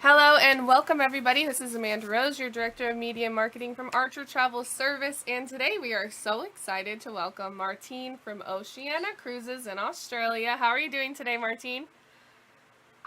Hello and welcome everybody. This is Amanda Rose, your Director of Media and Marketing from Archer Travel Service, and today we are so excited to welcome Martine from Oceania Cruises in Australia. How are you doing today, Martine?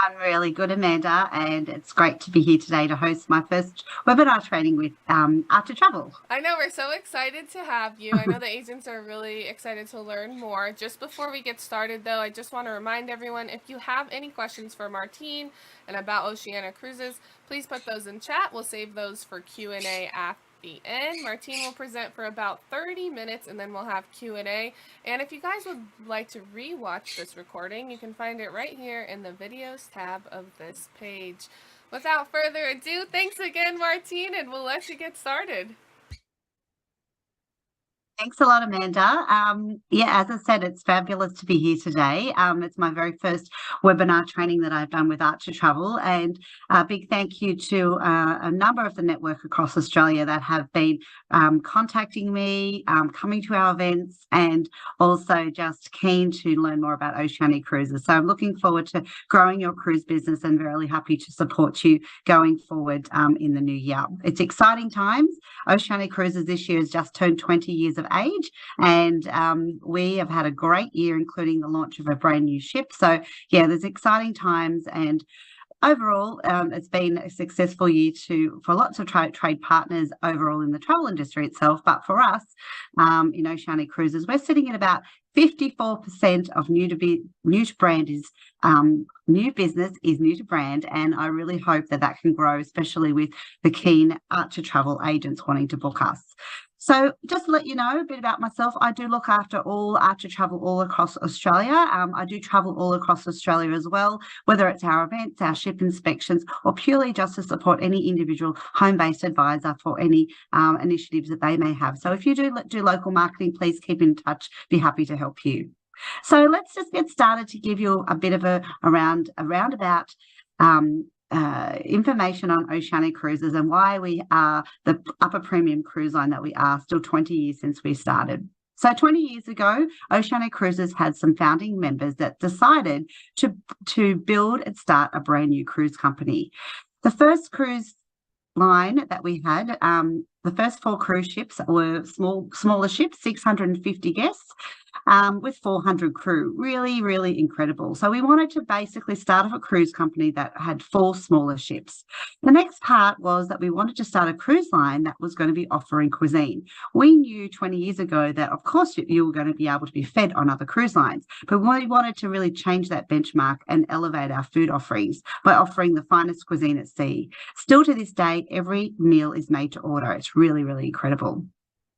I'm really good, Amanda, and it's great to be here today to host my first webinar training with After Travel. I know we're so excited to have you. I know the agents are really excited to learn more. Just before we get started, though, I just want to remind everyone if you have any questions for Martine and about Oceania Cruises, please put those in chat. We'll save those for Q&A at the end. Martine will present for about 30 minutes and then we'll have Q&A. And if you guys would like to re-watch this recording, you can find it right here in the videos tab of this page. Without further ado, thanks again, Martine, and we'll let you get started. Thanks a lot, Amanda. As I said, it's fabulous to be here today. It's my very first webinar training that I've done with Archer Travel, and a big thank you to a number of the network across Australia that have been contacting me, coming to our events, and also just keen to learn more about Oceania Cruises. So I'm looking forward to growing your cruise business and really happy to support you going forward in the new year. It's exciting times. Oceania Cruises this year has just turned 20 years of age, and we have had a great year, including the launch of a brand new ship. So yeah, there's exciting times, and overall it's been a successful year for lots of trade partners overall in the travel industry itself. But for us in Oceania Cruises, we're sitting at about 54% of new to brand is new business is new to brand, and I really hope that can grow, especially with the keen Archer Travel agents wanting to book us. So just to let you know a bit about myself, I do look after all Archer Travel all across Australia. I do travel all across Australia as well, whether it's our events, our ship inspections, or purely just to support any individual home-based advisor for any initiatives that they may have. So if you do local marketing, please keep in touch. Be happy to help you. So let's just get started to give you a bit of a roundabout information on Oceania Cruises and why we are the upper premium cruise line that we are, still 20 years since we started. So 20 years ago, Oceania Cruises had some founding members that decided to build and start a brand new cruise company. The first cruise line that we had, the first 4 cruise ships were smaller ships, 650 guests, with 400 crew. Really, really incredible. So we wanted to basically start off a cruise company that had 4 smaller ships. The next part was that we wanted to start a cruise line that was going to be offering cuisine. We knew 20 years ago that, of course, you were going to be able to be fed on other cruise lines, but we wanted to really change that benchmark and elevate our food offerings by offering the finest cuisine at sea. Still to this day, every meal is made to order. It's really, really incredible.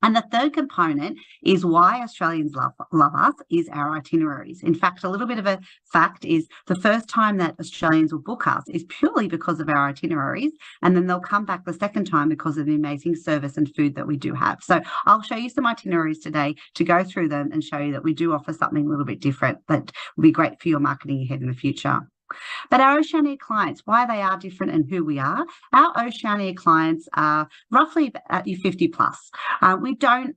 And the third component is why Australians love us is our itineraries. In fact, a little bit of a fact is the first time that Australians will book us is purely because of our itineraries, and then they'll come back the second time because of the amazing service and food that we do have. So I'll show you some itineraries today to go through them and show you that we do offer something a little bit different that will be great for your marketing ahead in the future. But our Oceania clients, why they are different and who we are, our Oceania clients are roughly at 50 plus. We don't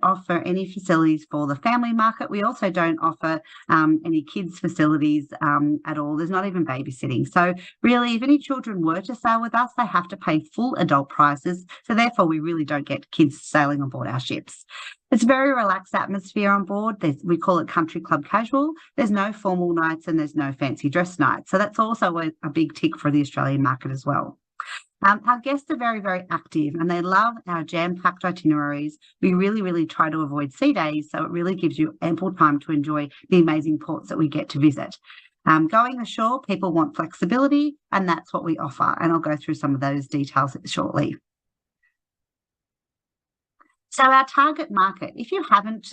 offer any facilities for the family market. We also don't offer any kids facilities at all. There's not even babysitting. So really, if any children were to sail with us, they have to pay full adult prices. So therefore, we really don't get kids sailing on board our ships. It's a very relaxed atmosphere on board. We call it country club casual. There's no formal nights and there's no fancy dress nights. So that's also a big tick for the Australian market as well. Our guests are very, very active and they love our jam-packed itineraries. We really, really try to avoid sea days, so it really gives you ample time to enjoy the amazing ports that we get to visit. Going ashore, people want flexibility, and that's what we offer. And I'll go through some of those details shortly. So our target market, if you haven't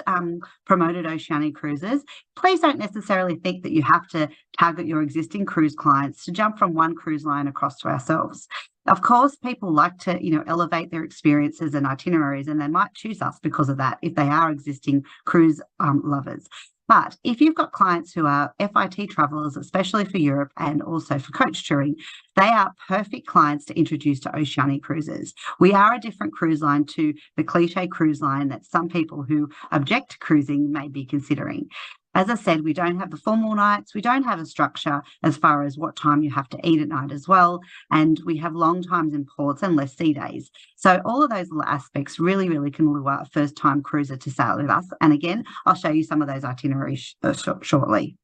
promoted Oceania Cruises, please don't necessarily think that you have to target your existing cruise clients to jump from one cruise line across to ourselves. Of course, people like to, elevate their experiences and itineraries, and they might choose us because of that if they are existing cruise lovers. But if you've got clients who are FIT travelers, especially for Europe and also for coach touring, they are perfect clients to introduce to Oceania Cruises. We are a different cruise line to the cliche cruise line that some people who object to cruising may be considering. As I said, we don't have the formal nights. We don't have a structure as far as what time you have to eat at night as well. And we have long times in ports and less sea days. So all of those little aspects really, really can lure a first-time cruiser to sail with us. And again, I'll show you some of those itineraries shortly.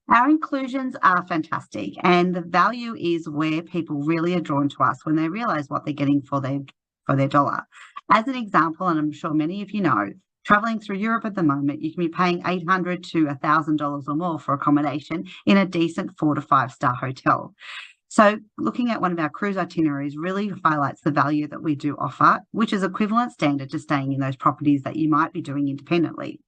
Our inclusions are fantastic, and the value is where people really are drawn to us when they realise what they're getting for their dollar. As an example, and I'm sure many of you know, travelling through Europe at the moment, you can be paying $800 to $1,000 or more for accommodation in a decent 4 to 5 star hotel. So looking at one of our cruise itineraries really highlights the value that we do offer, which is equivalent standard to staying in those properties that you might be doing independently.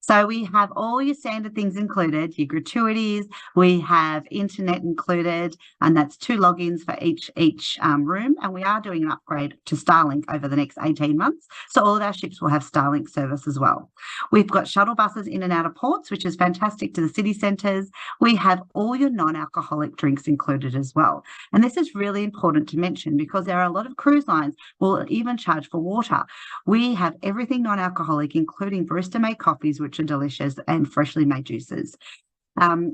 So we have all your standard things included, your gratuities, we have internet included, and that's 2 logins for each room. And we are doing an upgrade to Starlink over the next 18 months. So all of our ships will have Starlink service as well. We've got shuttle buses in and out of ports, which is fantastic to the city centres. We have all your non-alcoholic drinks included as well. And this is really important to mention because there are a lot of cruise lines will even charge for water. We have everything non-alcoholic, including barista-made coffees, which are delicious, and freshly made juices.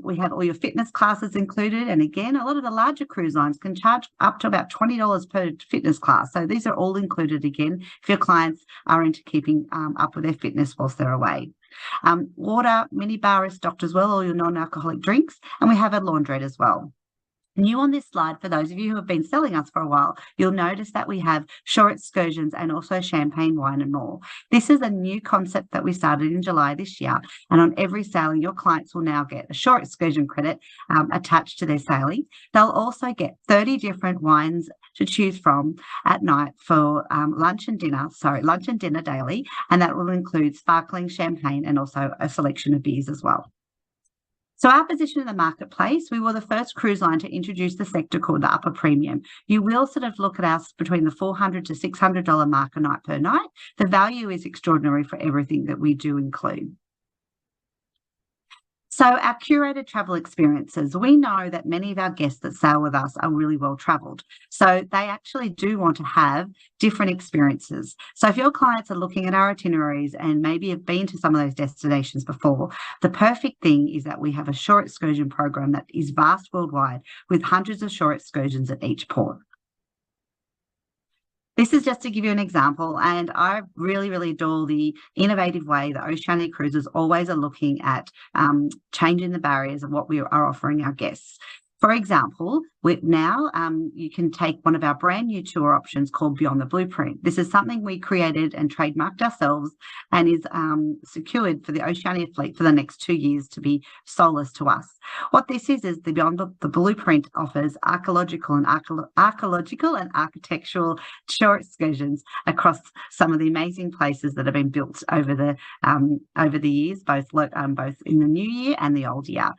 We have all your fitness classes included. And again, a lot of the larger cruise lines can charge up to about $20 per fitness class. So these are all included again if your clients are into keeping up with their fitness whilst they're away. Water, mini bar is stocked as well, all your non-alcoholic drinks. And we have a laundrette as well. New on this slide, for those of you who have been selling us for a while, you'll notice that we have shore excursions and also champagne, wine and more. This is a new concept that we started in July this year, and on every sailing, your clients will now get a shore excursion credit attached to their sailing. They'll also get 30 different wines to choose from at night for lunch and dinner daily, and that will include sparkling champagne and also a selection of beers as well. So our position in the marketplace, we were the first cruise line to introduce the sector called the upper premium. You will sort of look at us between the $400 to $600 mark a night per night. The value is extraordinary for everything that we do include. So our curated travel experiences, we know that many of our guests that sail with us are really well travelled. So they actually do want to have different experiences. So if your clients are looking at our itineraries and maybe have been to some of those destinations before, the perfect thing is that we have a shore excursion program that is vast worldwide with hundreds of shore excursions at each port. This is just to give you an example, and I really, really adore the innovative way that Oceania Cruises always are looking at changing the barriers of what we are offering our guests. For example, you can take one of our brand new tour options called Beyond the Blueprint. This is something we created and trademarked ourselves and is secured for the Oceania fleet for the next 2 years to be soulless to us. What this is the Beyond the Blueprint offers archaeological and architectural shore excursions across some of the amazing places that have been built over the years, both in the new year and the old year.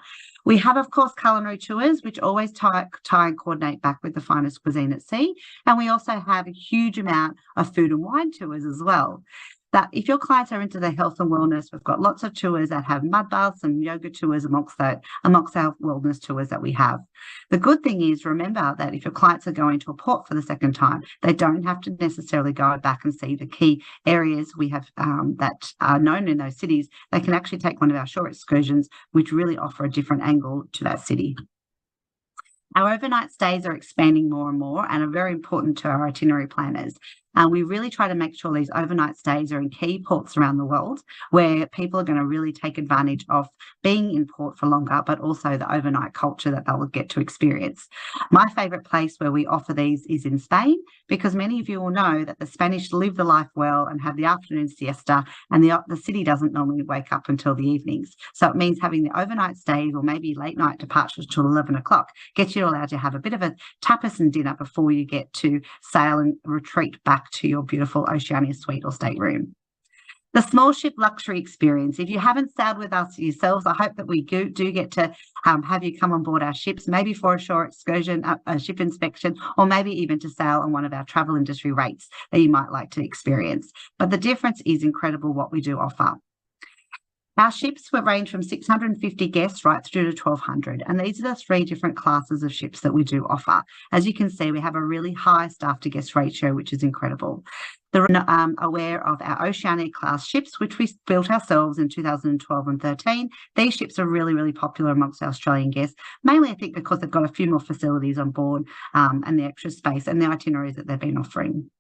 We have, of course, culinary tours, which always tie and coordinate back with the finest cuisine at sea. And we also have a huge amount of food and wine tours as well. That if your clients are into their health and wellness, we've got lots of tours that have mud baths and yoga tours amongst our wellness tours that we have. The good thing is, remember that if your clients are going to a port for the second time, they don't have to necessarily go back and see the key areas we have that are known in those cities. They can actually take one of our shore excursions, which really offer a different angle to that city. Our overnight stays are expanding more and more and are very important to our itinerary planners. We really try to make sure these overnight stays are in key ports around the world where people are going to really take advantage of being in port for longer, but also the overnight culture that they'll get to experience. My favourite place where we offer these is in Spain, because many of you will know that the Spanish live the life well and have the afternoon siesta, and the city doesn't normally wake up until the evenings. So it means having the overnight stays or maybe late night departures till 11 o'clock gets you allowed to have a bit of a tapas and dinner before you get to sail and retreat back to your beautiful Oceania suite or stateroom. The small ship luxury experience. If you haven't sailed with us yourselves, I hope that we do get to have you come on board our ships, maybe for a shore excursion, a ship inspection, or maybe even to sail on one of our travel industry rates that you might like to experience. But the difference is incredible what we do offer. Our ships will range from 650 guests right through to 1,200, and these are the three different classes of ships that we do offer. As you can see, we have a really high staff to guest ratio, which is incredible. They're aware of our Oceania class ships, which we built ourselves in 2012 and 13. These ships are really, really popular amongst our Australian guests, mainly I think because they've got a few more facilities on board and the extra space and the itineraries that they've been offering.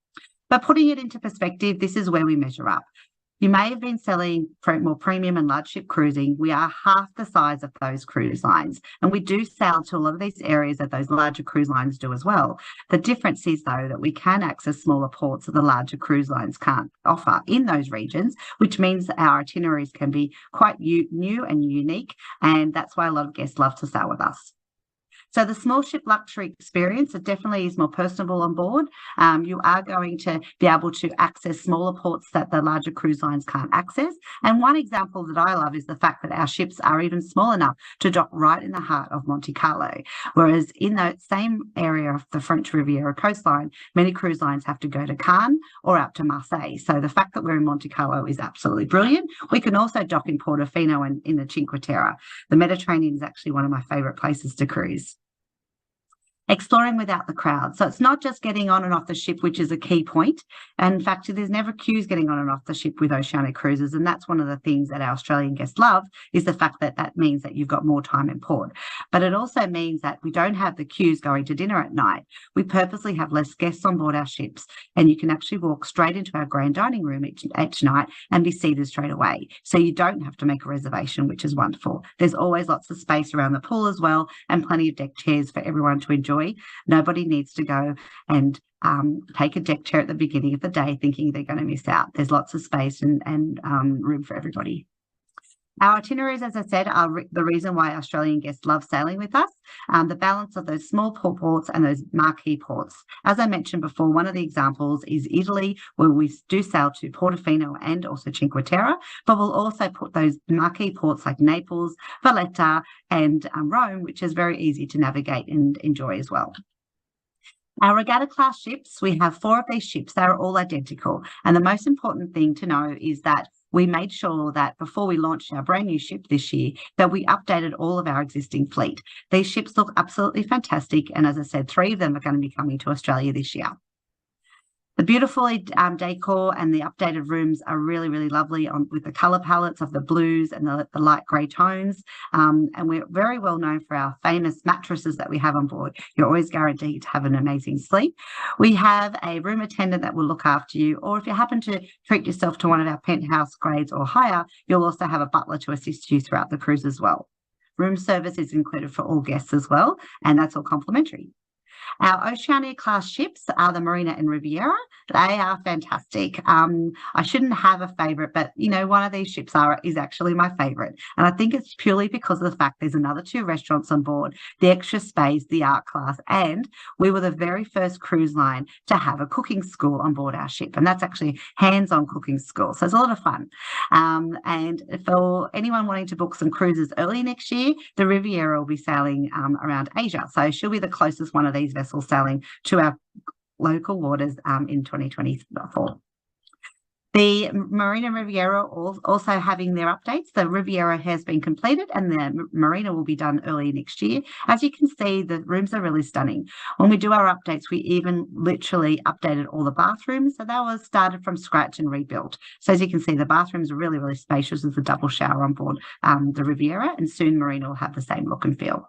But putting it into perspective, this is where we measure up. You may have been selling more premium and large ship cruising. We are half the size of those cruise lines, and we do sell to a lot of these areas that those larger cruise lines do as well. The difference is, though, that we can access smaller ports that the larger cruise lines can't offer in those regions, which means that our itineraries can be quite new and unique, and that's why a lot of guests love to sail with us. So the small ship luxury experience, it definitely is more personable on board. You are going to be able to access smaller ports that the larger cruise lines can't access. And one example that I love is the fact that our ships are even small enough to dock right in the heart of Monte Carlo. Whereas in that same area of the French Riviera coastline, many cruise lines have to go to Cannes or out to Marseille. So the fact that we're in Monte Carlo is absolutely brilliant. We can also dock in Portofino and in the Cinque Terre. The Mediterranean is actually one of my favourite places to cruise. Exploring without the crowd. So it's not just getting on and off the ship, which is a key point. And in fact, there's never queues getting on and off the ship with Oceania Cruises. And that's one of the things that our Australian guests love, is the fact that that means that you've got more time in port. But it also means that we don't have the queues going to dinner at night. We purposely have less guests on board our ships, and you can actually walk straight into our grand dining room each night and be seated straight away. So you don't have to make a reservation, which is wonderful. There's always lots of space around the pool as well, and plenty of deck chairs for everyone to enjoy. Nobody needs to go and take a deck chair at the beginning of the day thinking they're going to miss out. There's lots of space and room for everybody. Our itineraries, as I said, are the reason why Australian guests love sailing with us. The balance of those small ports and those marquee ports. As I mentioned before, one of the examples is Italy, where we do sail to Portofino and also Cinque Terre, but we'll also put those marquee ports like Naples, Valletta, and Rome, which is very easy to navigate and enjoy as well. Our regatta class ships, we have 4 of these ships. They're all identical. And the most important thing to know is that we made sure that before we launched our brand new ship this year, that we updated all of our existing fleet. These ships look absolutely fantastic. And as I said, 3 of them are going to be coming to Australia this year. The beautiful decor and the updated rooms are really, really lovely with the colour palettes of the blues and the light grey tones. And we're very well known for our famous mattresses that we have on board. You're always guaranteed to have an amazing sleep. We have a room attendant that will look after you, or if you happen to treat yourself to one of our penthouse grades or higher, you'll also have a butler to assist you throughout the cruise as well. Room service is included for all guests as well, and that's all complimentary. Our Oceania class ships are the Marina and Riviera. They are fantastic. I shouldn't have a favourite, but one of these ships is actually my favourite. And I think it's purely because of the fact there's another 2 restaurants on board, the extra space, the art class, and we were the very first cruise line to have a cooking school on board our ship. And that's actually hands-on cooking school. So it's a lot of fun. And for anyone wanting to book some cruises early next year, the Riviera will be sailing around Asia. So she'll be the closest one of these vessels sailing to our local waters in 2024. The Marina Riviera also having their updates. The Riviera has been completed and the Marina will be done early next year. As you can see, the rooms are really stunning. When we do our updates, we even literally updated all the bathrooms. So that was started from scratch and rebuilt. So as you can see, the bathrooms are really, really spacious with a double shower on board the Riviera, and soon Marina will have the same look and feel.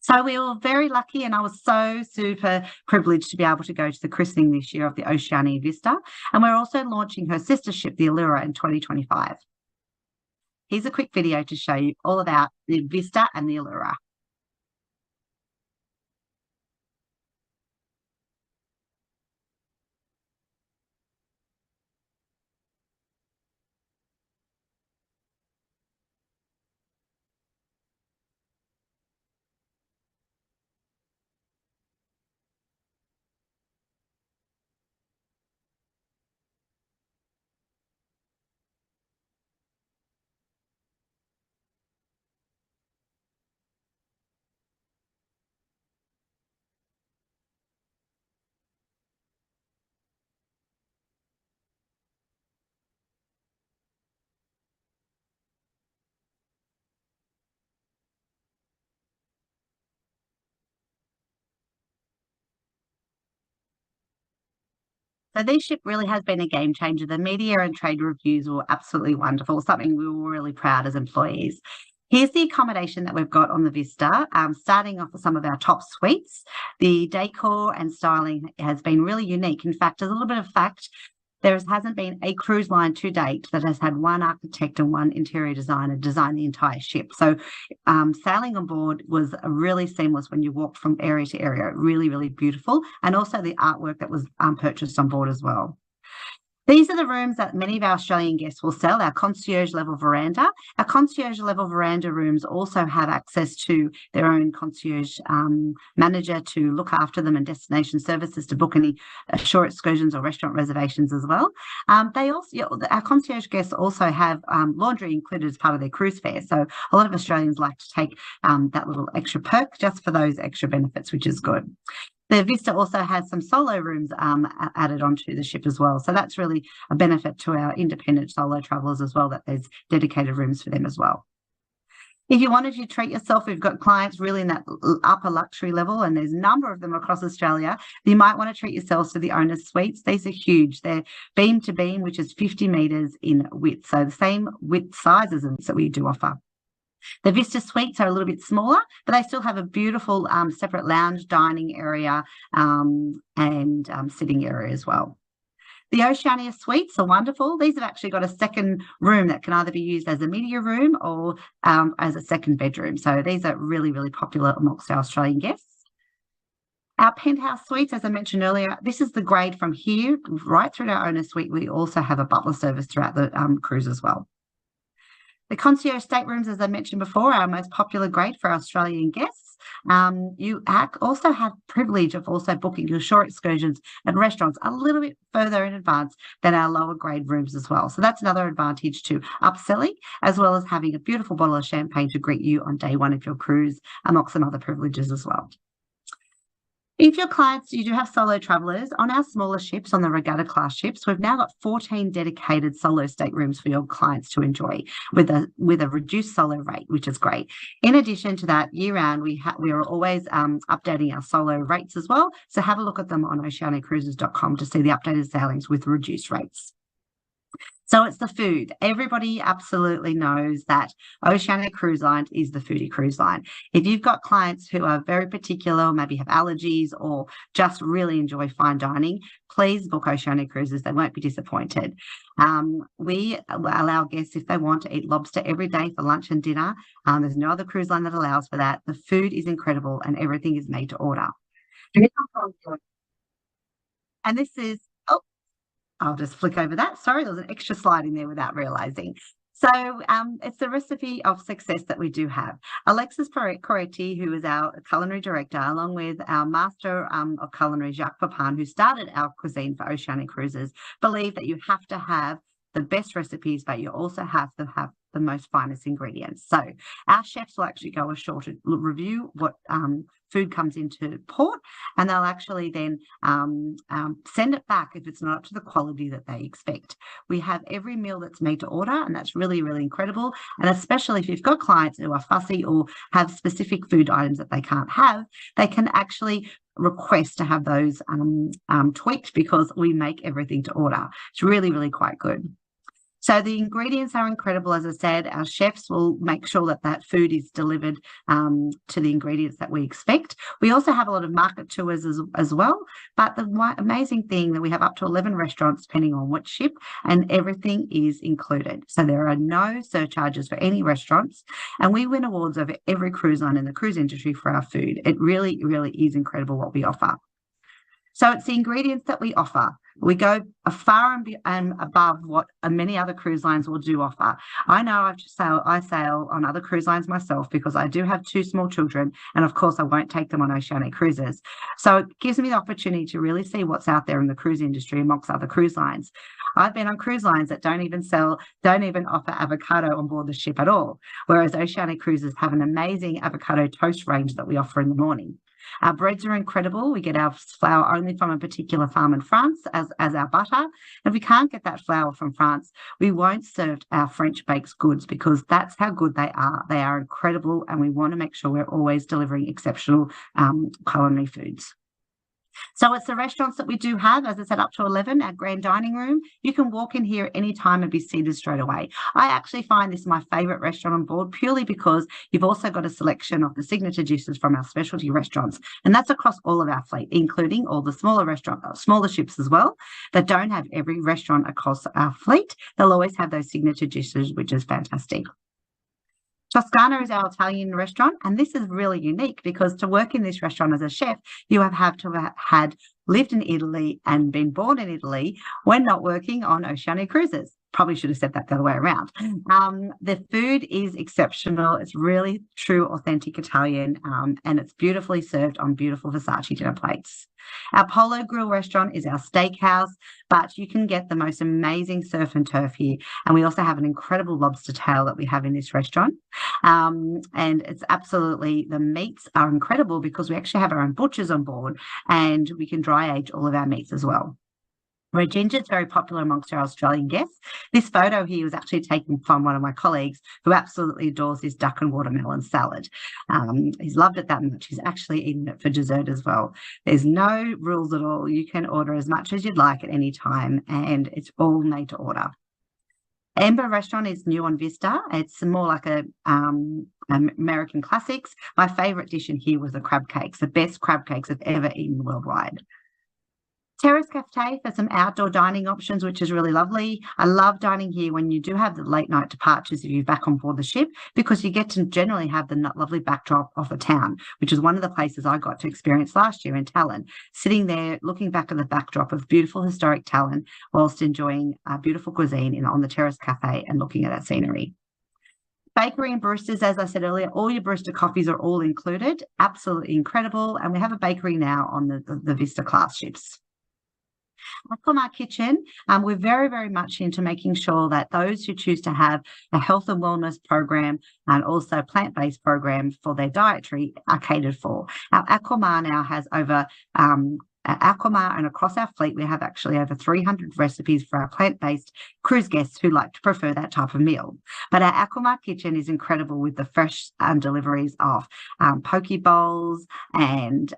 So we were very lucky, and I was so super privileged to be able to go to the christening this year of the Oceania Vista. And we're also launching her sister ship, the Allura, in 2025. Here's a quick video to show you all about the Vista and the Allura. So this ship really has been a game changer. The media and trade reviews were absolutely wonderful, something we were really proud as employees. Here's the accommodation that we've got on the Vista, starting off with some of our top suites. The decor and styling has been really unique. In fact, as a little bit of fact, there hasn't been a cruise line to date that has had one architect and one interior designer design the entire ship. So sailing on board was really seamless when you walked from area to area. Really, really beautiful. And also the artwork that was purchased on board as well. These are the rooms that many of our Australian guests will sell, our concierge level veranda. Our concierge level veranda rooms also have access to their own concierge manager to look after them and destination services to book any shore excursions or restaurant reservations as well. Our concierge guests also have laundry included as part of their cruise fare. So a lot of Australians like to take that little extra perk just for those extra benefits, which is good. The Vista also has some solo rooms added onto the ship as well. So that's really a benefit to our independent solo travellers as well, that there's dedicated rooms for them as well. If you wanted to treat yourself, we've got clients really in that upper luxury level, and there's a number of them across Australia. You might want to treat yourselves to the owner's suites. These are huge. They're beam to beam, which is 50 metres in width. So the same width sizes that we do offer. The Vista suites are a little bit smaller, but they still have a beautiful separate lounge, dining area and sitting area as well. The Oceania suites are wonderful. These have actually got a second room that can either be used as a media room or as a second bedroom. So these are really, really popular amongst our Australian guests. Our penthouse suites, as I mentioned earlier, this is the grade from here right through to our owner suite. We also have a butler service throughout the cruise as well. The concierge staterooms, as I mentioned before, are our most popular grade for our Australian guests. You also have privilege of also booking your shore excursions and restaurants a little bit further in advance than our lower grade rooms as well. So that's another advantage to upselling, as well as having a beautiful bottle of champagne to greet you on day one of your cruise, amongst some other privileges as well. If your clients, you do have solo travellers, on our smaller ships, on the regatta class ships, we've now got 14 dedicated solo staterooms for your clients to enjoy with a reduced solo rate, which is great. In addition to that, year round, we are always updating our solo rates as well. So have a look at them on oceaniacruises.com to see the updated sailings with reduced rates. So it's the food. Everybody absolutely knows that Oceania Cruise Line is the foodie cruise line. If you've got clients who are very particular, or maybe have allergies or just really enjoy fine dining, please book Oceania Cruises. They won't be disappointed. We allow guests, if they want, to eat lobster every day for lunch and dinner. There's no other cruise line that allows for that. The food is incredible and everything is made to order. And this is, I'll just flick over that. Sorry, there was an extra slide in there without realising. So it's the recipe of success that we do have. Alexis Coretti, who is our culinary director, along with our master of culinary, Jacques Papin, who started our cuisine for Oceania Cruises, believe that you have to have the best recipes, but you also have to have the most finest ingredients. So our chefs will actually go ashore to review what food comes into port, and they'll actually then send it back if it's not up to the quality that they expect. We have every meal that's made to order, and that's really, really incredible. And especially if you've got clients who are fussy or have specific food items that they can't have, they can actually request to have those tweaked, because we make everything to order. It's really, really quite good. So the ingredients are incredible. As I said, our chefs will make sure that that food is delivered to the ingredients that we expect. We also have a lot of market tours as well. But the amazing thing that we have up to 11 restaurants, depending on which ship, and everything is included. So there are no surcharges for any restaurants. And we win awards over every cruise line in the cruise industry for our food. It really, really is incredible what we offer. So it's the ingredients that we offer. We go far and above what many other cruise lines will do offer. I know I sail on other cruise lines myself, because I do have 2 small children, and of course I won't take them on Oceania Cruises. So it gives me the opportunity to really see what's out there in the cruise industry amongst other cruise lines. I've been on cruise lines that don't even offer avocado on board the ship at all, whereas Oceania Cruises have an amazing avocado toast range that we offer in the morning. Our breads are incredible. We get our flour only from a particular farm in France as our butter. If we can't get that flour from France, we won't serve our French baked goods, because that's how good they are. They are incredible, and we want to make sure we're always delivering exceptional culinary foods. So it's the restaurants that we do have, as I said, up to 11, our grand dining room. You can walk in here any time and be seated straight away. I actually find this my favourite restaurant on board purely because you've also got a selection of the signature dishes from our specialty restaurants. And that's across all of our fleet, including all the smaller ships as well, that don't have every restaurant across our fleet. They'll always have those signature dishes, which is fantastic. Toscana is our Italian restaurant, and this is really unique because to work in this restaurant as a chef, you have to have had lived in Italy and been born in Italy when not working on Oceania cruises. Probably should have said that the other way around. The food is exceptional. It's really true, authentic Italian, and it's beautifully served on beautiful Versace dinner plates. Our Polo Grill restaurant is our steakhouse, but you can get the most amazing surf and turf here. And we also have an incredible lobster tail that we have in this restaurant. And it's absolutely, the meats are incredible because we actually have our own butchers on board and we can dry age all of our meats as well. Red ginger is very popular amongst our Australian guests. This photo here was actually taken from one of my colleagues who absolutely adores his duck and watermelon salad. He's loved it that much. He's actually eaten it for dessert as well. There's no rules at all. You can order as much as you'd like at any time, and it's all made to order. Amber Restaurant is new on Vista. It's more like a American classics. My favourite dish in here was the crab cakes, the best crab cakes I've ever eaten worldwide. Terrace Cafe for some outdoor dining options, which is really lovely. I love dining here when you do have the late night departures if you're back on board the ship, because you get to generally have the lovely backdrop of the town, which is one of the places I got to experience last year in Tallinn, sitting there looking back at the backdrop of beautiful historic Tallinn whilst enjoying beautiful cuisine on the Terrace Cafe and looking at that scenery. Bakery and baristas, as I said earlier, all your barista coffees are all included. Absolutely incredible. And we have a bakery now on the Vista class ships. Aquamar Kitchen, we're very, very much into making sure that those who choose to have a health and wellness program and also plant-based program for their dietary are catered for. Our Aquamar now has over at Aquamar and across our fleet, we have actually over 300 recipes for our plant-based cruise guests who like to prefer that type of meal. But our Aquamar kitchen is incredible with the fresh deliveries of poke bowls and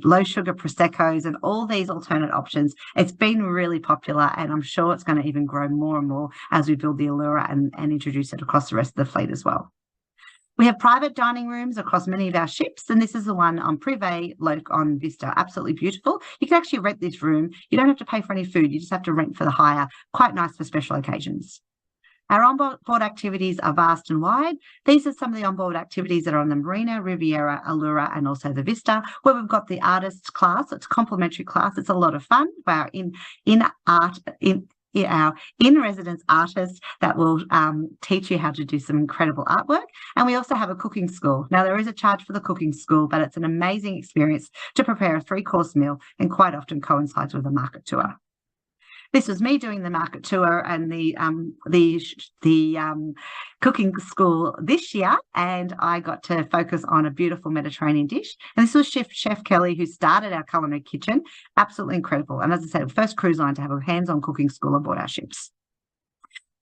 low sugar Prosecco's and all these alternate options. It's been really popular, and I'm sure it's going to even grow more and more as we build the Allura and introduce it across the rest of the fleet as well. We have private dining rooms across many of our ships, and this is the one on Privé on Vista. Absolutely beautiful. You can actually rent this room. You don't have to pay for any food. You just have to rent for the hire. Quite nice for special occasions. Our onboard activities are vast and wide. These are some of the onboard activities that are on the Marina, Riviera, Allura, and also the Vista, where we've got the artists class. It's a complimentary class. It's a lot of fun. Our in-residence artists that will teach you how to do some incredible artwork. And we also have a cooking school. Now, there is a charge for the cooking school, but it's an amazing experience to prepare a 3-course meal and quite often coincides with a market tour. This was me doing the market tour and the cooking school this year, and I got to focus on a beautiful Mediterranean dish. And this was Chef Kelly, who started our culinary kitchen. Absolutely incredible. And as I said, the first cruise line to have a hands-on cooking school on board our ships.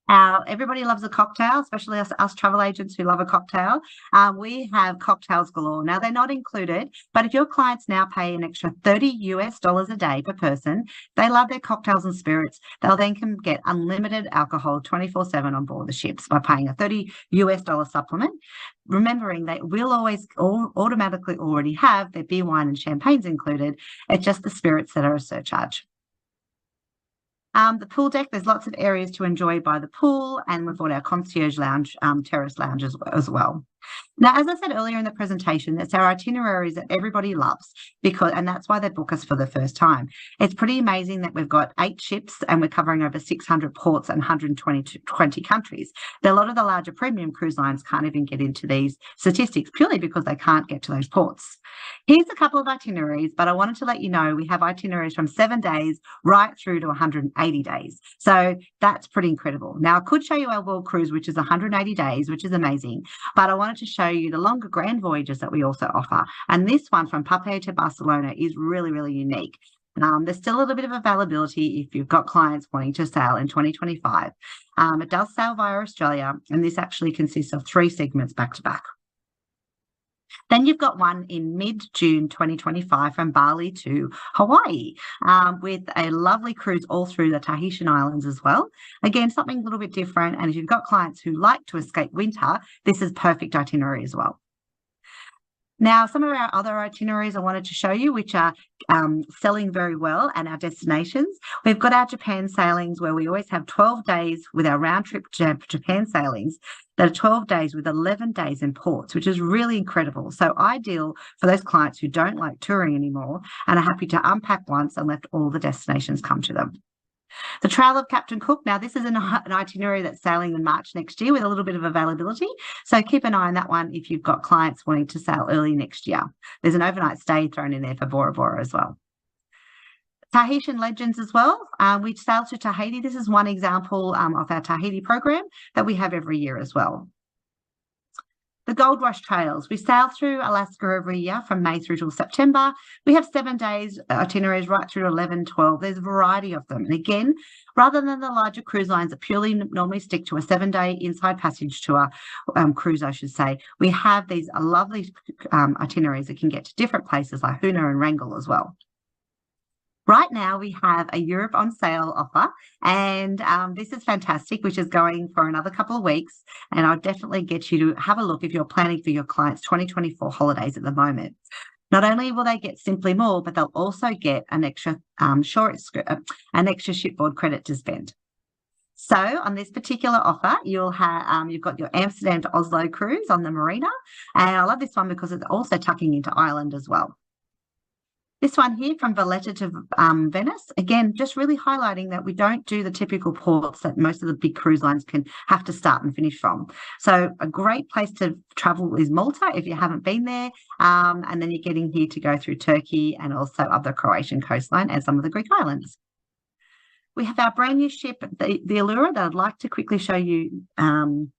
Everybody loves a cocktail, especially us travel agents who love a cocktail. We have cocktails galore. Now, they're not included, but if your clients now pay an extra $30 a day per person, they love their cocktails and spirits. They'll then can get unlimited alcohol 24/7 on board the ships by paying a $30 supplement. Remembering they will always automatically already have their beer, wine, and champagnes included. It's just the spirits that are a surcharge. The pool deck, there's lots of areas to enjoy by the pool, and we've got our concierge lounge, terrace lounge as well. Now, as I said earlier in the presentation, it's our itineraries that everybody loves and that's why they book us for the first time. It's pretty amazing that we've got 8 ships and we're covering over 600 ports and 120 countries. A lot of the larger premium cruise lines can't even get into these statistics purely because they can't get to those ports. Here's a couple of itineraries, but I wanted to let you know we have itineraries from 7 days right through to 180 days. So that's pretty incredible. Now, I could show you our world cruise, which is 180 days, which is amazing, but I wanted to show you the longer grand voyages that we also offer. And this one from Papaya to Barcelona is really, really unique. There's still a little bit of availability if you've got clients wanting to sail in 2025. It does sail via Australia, and this actually consists of 3 segments back to back. Then you've got one in mid-June 2025 from Bali to Hawaii, with a lovely cruise all through the Tahitian Islands as well. Again, something a little bit different. And if you've got clients who like to escape winter, this is perfect itinerary as well. Now, some of our other itineraries I wanted to show you, which are selling very well, and our destinations. We've got our Japan sailings where we always have 12 days with our round trip Japan sailings that are 12 days with 11 days in ports, which is really incredible. So ideal for those clients who don't like touring anymore and are happy to unpack once and let all the destinations come to them. The Trail of Captain Cook. Now, this is an itinerary that's sailing in March next year with a little bit of availability. So keep an eye on that one if you've got clients wanting to sail early next year. There's an overnight stay thrown in there for Bora Bora as well. Tahitian Legends as well. We sail to Tahiti. This is one example of our Tahiti program that we have every year as well. The Gold Rush Trails. We sail through Alaska every year from May through till September. We have 7 days itineraries right through to 11, 12. There's a variety of them. And again, rather than the larger cruise lines that purely normally stick to a 7-day inside passage tour, cruise, I should say, we have these lovely itineraries that can get to different places like Huna and Wrangell as well. Right now, we have a Europe on sale offer, and this is fantastic, which is going for another couple of weeks. And I'll definitely get you to have a look if you're planning for your clients' 2024 holidays at the moment. Not only will they get Simply More, but they'll also get an extra shipboard credit to spend. So on this particular offer, you'll have you've got your Amsterdam to Oslo cruise on the Marina, and I love this one because it's also tucking into Ireland as well. This one here from Valletta to Venice, again, just really highlighting that we don't do the typical ports that most of the big cruise lines can have to start and finish from. So a great place to travel is Malta if you haven't been there. And then you're getting here to go through Turkey and also up the Croatian coastline and some of the Greek islands. We have our brand new ship, the Allura, that I'd like to quickly show you. Actually,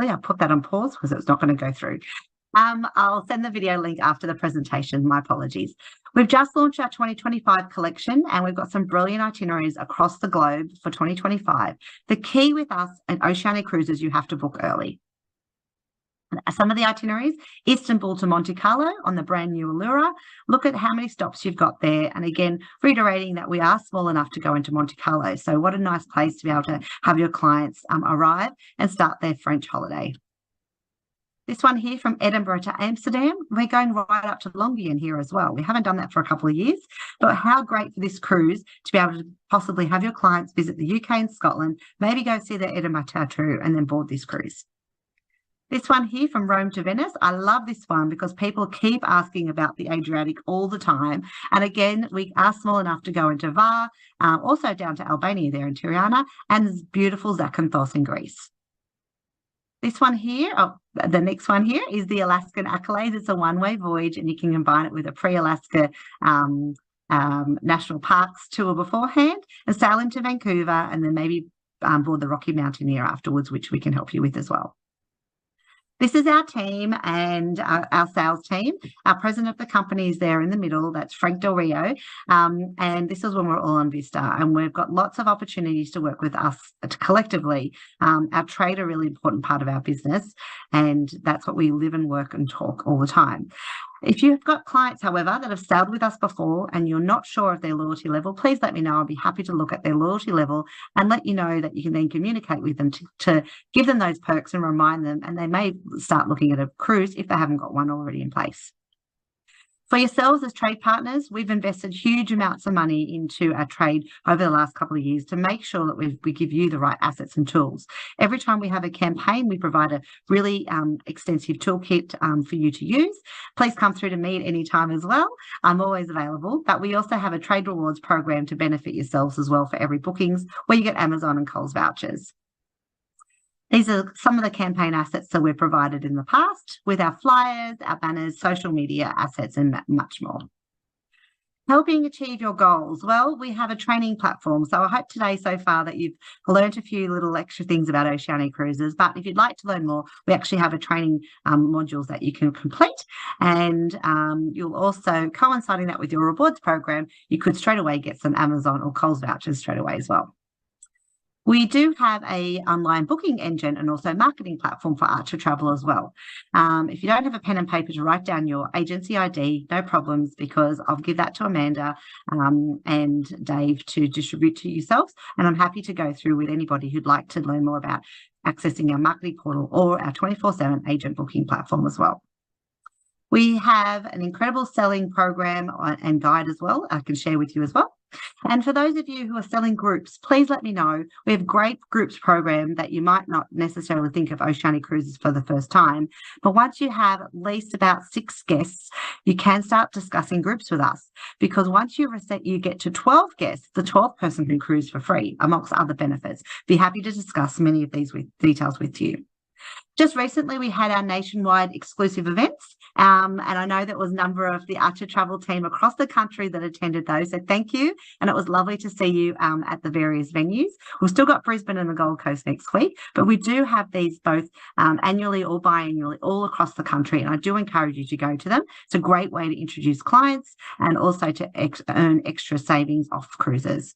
I'll put that on pause because it's not going to go through. I'll send the video link after the presentation. My apologies. We've just launched our 2025 collection, and we've got some brilliant itineraries across the globe for 2025. The key with us at Oceania Cruises, you have to book early. Some of the itineraries: Istanbul to Monte Carlo on the brand new Allura. Look at how many stops you've got there. And again, reiterating that we are small enough to go into Monte Carlo. So what a nice place to be able to have your clients arrive and start their French holiday. This one here from Edinburgh to Amsterdam, we're going right up to Longyearbyen here as well. We haven't done that for a couple of years, but how great for this cruise to be able to possibly have your clients visit the UK and Scotland, maybe go see their Edinburgh tattoo and then board this cruise. This one here from Rome to Venice, I love this one because people keep asking about the Adriatic all the time. And again, we are small enough to go into Var, also down to Albania there in Tirana, and beautiful Zakynthos in Greece. This one here, the next one here is the Alaskan Accolades. It's a one-way voyage, and you can combine it with a pre-Alaska National Parks tour beforehand and sail into Vancouver, and then maybe board the Rocky Mountaineer afterwards, which we can help you with as well. This is our team and our sales team. Our president of the company is there in the middle. That's Frank Del Rio. And this is when we're all on Vista. And we've got lots of opportunities to work with us collectively. Our trade are a really important part of our business. And that's what we live and work and talk all the time. If you've got clients, however, that have sailed with us before and you're not sure of their loyalty level, please let me know. I'll be happy to look at their loyalty level and let you know that you can then communicate with them to give them those perks and remind them, and they may start looking at a cruise if they haven't got one already in place. For yourselves as trade partners, we've invested huge amounts of money into our trade over the last couple of years to make sure that we give you the right assets and tools. Every time we have a campaign, we provide a really extensive toolkit for you to use. Please come through to me at any time as well. I'm always available, but we also have a trade rewards program to benefit yourselves as well for every bookings, where you get Amazon and Coles vouchers. These are some of the campaign assets that we've provided in the past with our flyers, our banners, social media assets, and much more. Helping achieve your goals. Well, we have a training platform. So I hope today so far that you've learned a few little extra things about Oceania Cruises. But if you'd like to learn more, we actually have a training modules that you can complete. And you'll also, coinciding that with your rewards program, you could straight away get some Amazon or Coles vouchers straight away as well. We do have a online booking engine and also marketing platform for Archer Travel as well. If you don't have a pen and paper to write down your agency ID, no problems, because I'll give that to Amanda and Dave to distribute to yourselves. And I'm happy to go through with anybody who'd like to learn more about accessing our marketing portal or our 24/7 agent booking platform as well. We have an incredible selling program and guide as well, I can share with you as well. And for those of you who are selling groups, please let me know. We have great groups program that you might not necessarily think of Oceania Cruises for the first time. But once you have at least about 6 guests, you can start discussing groups with us. Because once you get to 12 guests, the 12th person can cruise for free, amongst other benefits. Be happy to discuss many of these details with you. Just recently, we had our nationwide exclusive events, and I know there was a number of the Archer Travel team across the country that attended those, so thank you, and it was lovely to see you at the various venues. We've still got Brisbane and the Gold Coast next week, but we do have these both annually or biannually all across the country, and I do encourage you to go to them. It's a great way to introduce clients and also to earn extra savings off cruises.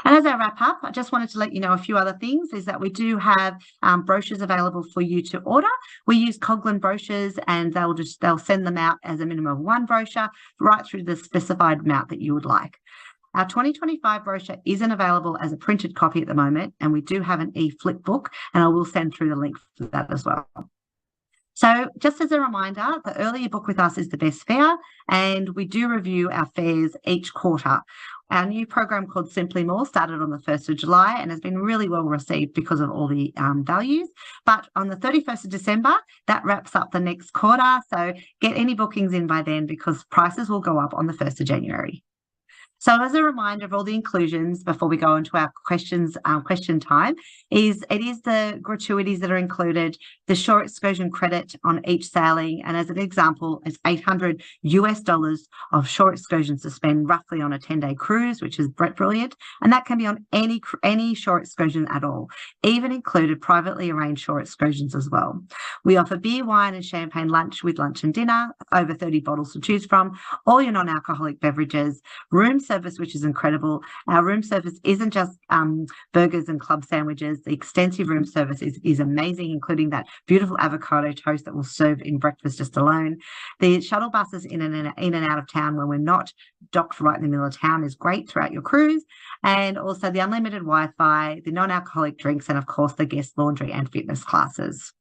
And as I wrap up, I just wanted to let you know a few other things is that we do have brochures available for you to order. We use Coghlan brochures and they'll send them out as a minimum of 1 brochure right through the specified amount that you would like. Our 2025 brochure isn't available as a printed copy at the moment, and we do have an e-flip book, and I will send through the link for that as well. So just as a reminder, the earlier book with us is the best fare, and we do review our fares each quarter. Our new program called Simply More started on the 1st of July and has been really well received because of all the values. But on the 31st of December, that wraps up the next quarter. So get any bookings in by then because prices will go up on the 1st of January. So as a reminder of all the inclusions before we go into our question time, it is the gratuities that are included, the shore excursion credit on each sailing, and as an example, it's $800 of shore excursions to spend roughly on a 10-day cruise, which is brilliant, and that can be on any shore excursion at all, even included privately arranged shore excursions as well. We offer beer, wine, and champagne lunch with lunch and dinner, over 30 bottles to choose from, all your non-alcoholic beverages, room service, which is incredible. Our room service isn't just burgers and club sandwiches. The extensive room service is amazing, including that beautiful avocado toast that we'll serve in breakfast just alone. The shuttle buses in and out of town when we're not docked right in the middle of town is great throughout your cruise. And also the unlimited Wi-Fi, the non-alcoholic drinks, and of course the guest laundry and fitness classes.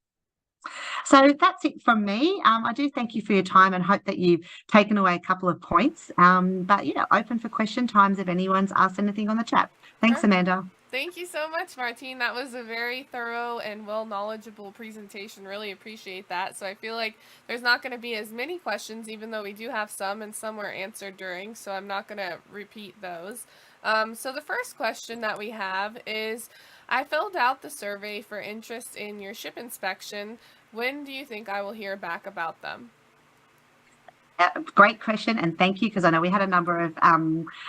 So that's it from me. I do thank you for your time and hope that you've taken away a couple of points. But open for question times if anyone's asked anything on the chat. Thanks, Amanda. Thank you so much, Martine. That was a very thorough and knowledgeable presentation. Really appreciate that. So I feel like there's not going to be as many questions, even though we do have some, and some were answered during, so I'm not going to repeat those. So the first question that we have is, I filled out the survey for interest in your ship inspection. When do you think I will hear back about them? Great question, and thank you, because I know we had a number of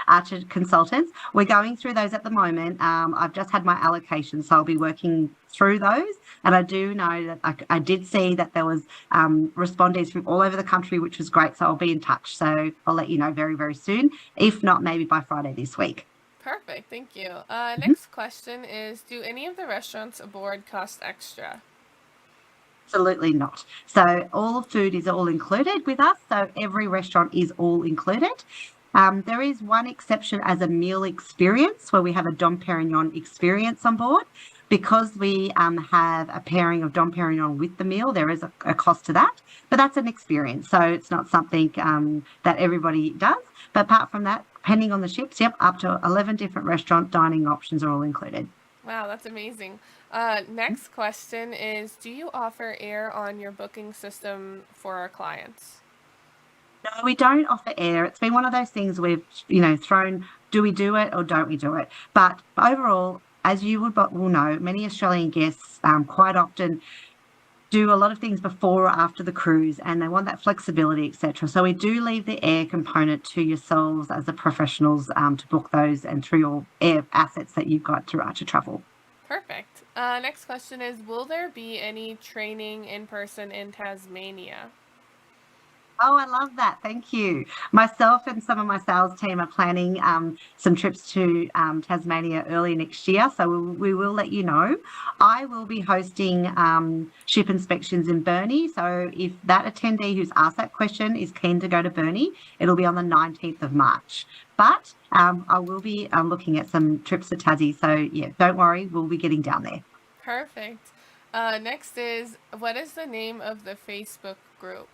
Archer consultants. We're going through those at the moment. I've just had my allocation, so I'll be working through those. And I do know that I did see that there was respondees from all over the country, which was great. So I'll be in touch. So I'll let you know very, very soon. If not, maybe by Friday this week. Perfect. Thank you. Next question is, do any of the restaurants aboard cost extra? Absolutely not. So all food is all included with us. So every restaurant is all included. There is one exception as a meal experience where we have a Dom Perignon experience on board. Because we have a pairing of Dom Perignon with the meal, there is a cost to that, but that's an experience. So it's not something that everybody does. But apart from that, depending on the ships, up to 11 different restaurant dining options are all included. Wow, that's amazing. Next question is, do you offer air on your booking system for our clients? No, we don't offer air. It's been one of those things we've, thrown, do we do it or don't we do it? But overall, as you will know, many Australian guests quite often do a lot of things before or after the cruise, and they want that flexibility, etc. So we do leave the air component to yourselves as the professionals to book those and through your air assets that you've got through Archer Travel. Perfect. Next question is, will there be any training in person in Tasmania? Oh, I love that. Thank you. Myself and some of my sales team are planning some trips to Tasmania early next year. So we will let you know. I will be hosting ship inspections in Burnie. So if that attendee who's asked that question is keen to go to Burnie, it'll be on the 19th of March. But I will be looking at some trips to Tassie. So yeah, don't worry, we'll be getting down there. Perfect. Next is, what is the name of the Facebook group?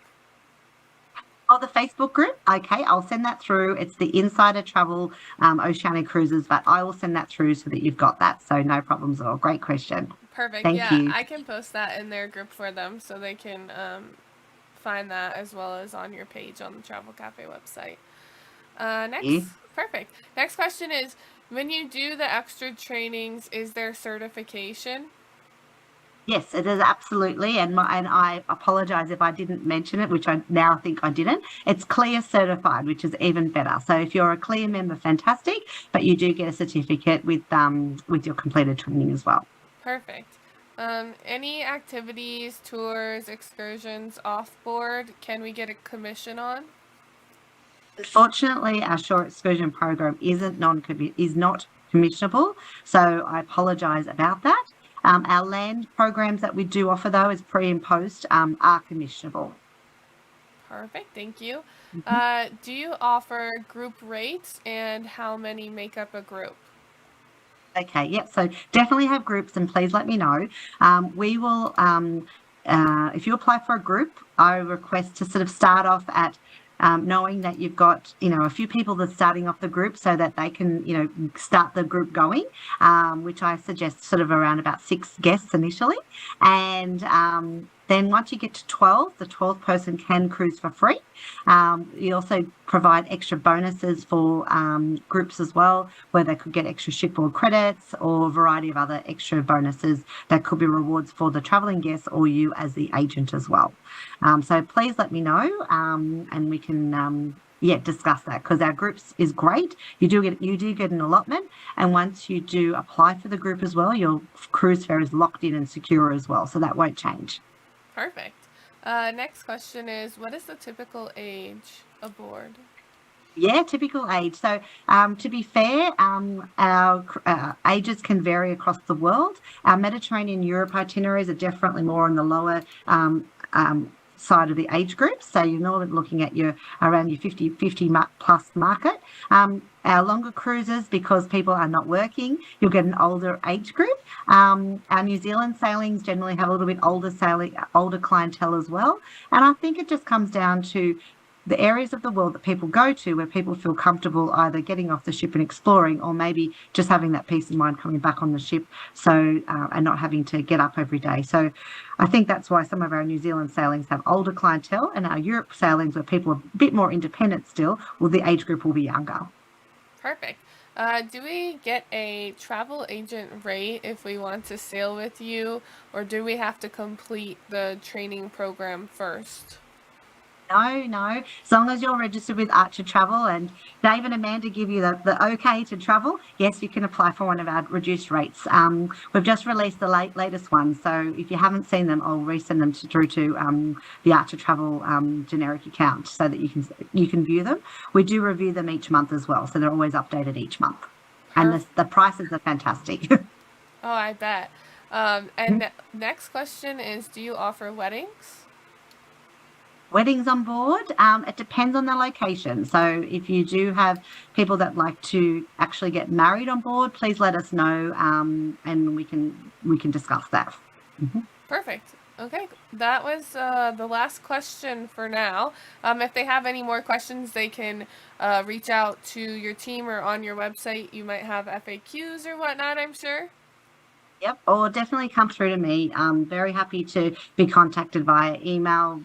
Oh, the Facebook group? Okay, I'll send that through. It's the Insider Travel Oceania Cruises, but I will send that through so that you've got that. So no problems at all. Great question. Perfect. Thank Yeah, you. I can post that in their group for them so they can find that as well as on your page on the Travel Cafe website. Next, perfect. Next question is, when you do the extra trainings, is there certification? Yes, it is absolutely, and I apologise if I didn't mention it, which I now think I didn't. It's CLIA certified, which is even better. So if you're a CLIA member, fantastic, but you do get a certificate with your completed training as well. Perfect. Any activities, tours, excursions off board? Can we get a commission on? Unfortunately, our shore excursion program is not commissionable, so I apologise about that. Our land programs that we do offer, though, as pre and post, are commissionable. Perfect, thank you. Mhm. Do you offer group rates, and how many make up a group? Okay, yep. So definitely have groups, and please let me know. We will, if you apply for a group, I request to sort of start off at knowing that you've got, a few people that's starting off the group so that they can, start the group going, which I suggest sort of around about 6 guests initially. And then once you get to 12, the 12th person can cruise for free. You also provide extra bonuses for groups as well, where they could get extra shipboard credits or a variety of other extra bonuses that could be rewards for the traveling guests or you as the agent as well. So please let me know, and we can discuss that, because our groups is great. You do get an allotment, and once you do apply for the group as well, your cruise fare is locked in and secure as well, so that won't change. Perfect. Next question is, what is the typical age aboard? Yeah, typical age. So, to be fair, our ages can vary across the world. Our Mediterranean Europe itineraries are definitely more on the lower side of the age group. So you're normally looking at around your 50 plus market. Our longer cruises, because people are not working, you'll get an older age group. Our New Zealand sailings generally have a little bit older clientele as well. And I think it just comes down to the areas of the world that people go to where people feel comfortable either getting off the ship and exploring, or maybe just having that peace of mind coming back on the ship, so and not having to get up every day. So I think that's why some of our New Zealand sailings have older clientele, and our Europe sailings, where people are a bit more independent still, well, the age group will be younger. Perfect. Do we get a travel agent rate if we want to sail with you, or do we have to complete the training program first? No. As long as you're registered with Archer Travel and Dave and Amanda give you the okay to travel, yes, you can apply for one of our reduced rates. We've just released the latest one, so if you haven't seen them, I'll resend them through to the Archer Travel generic account so that you can view them. We do review them each month as well, so they're always updated each month. And Perf- the prices are fantastic. oh, I bet. And next question is, do you offer weddings? Weddings on board, it depends on the location. So if you do have people that like to actually get married on board, please let us know, and we can discuss that. Mhm. Perfect. Okay, that was the last question for now. If they have any more questions, they can reach out to your team or on your website. You might have FAQs or whatnot, I'm sure. Yep, or definitely come through to me. I'm very happy to be contacted via email,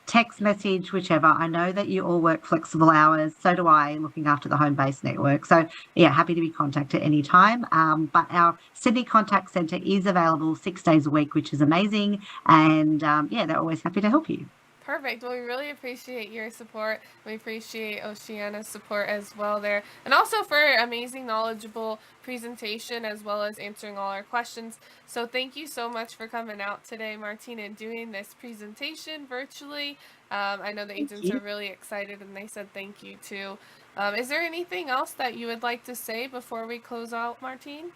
text message, whichever. I know that you all work flexible hours. So do I, looking after the home base network. So yeah, happy to be contacted anytime. But our Sydney Contact Centre is available 6 days a week, which is amazing. And they're always happy to help you. Perfect. Well, we really appreciate your support. We appreciate Oceania's support as well there. And also for amazing, knowledgeable presentation as well as answering all our questions. So thank you so much for coming out today, Martine, and doing this presentation virtually. I know the Thank agents are you. really excited and they said thank you too. Is there anything else that you would like to say before we close out, Martine?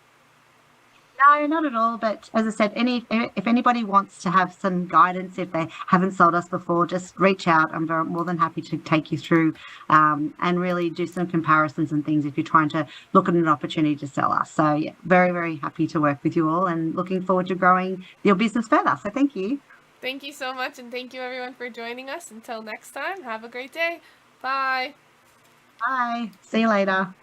No, not at all. But as I said, if anybody wants to have some guidance, if they haven't sold us before, just reach out. I'm more than happy to take you through and really do some comparisons and things if you're trying to look at an opportunity to sell us. So yeah, very, very happy to work with you all and looking forward to growing your business further. So thank you. Thank you so much, and thank you everyone for joining us. Until next time, have a great day. Bye. Bye. See you later.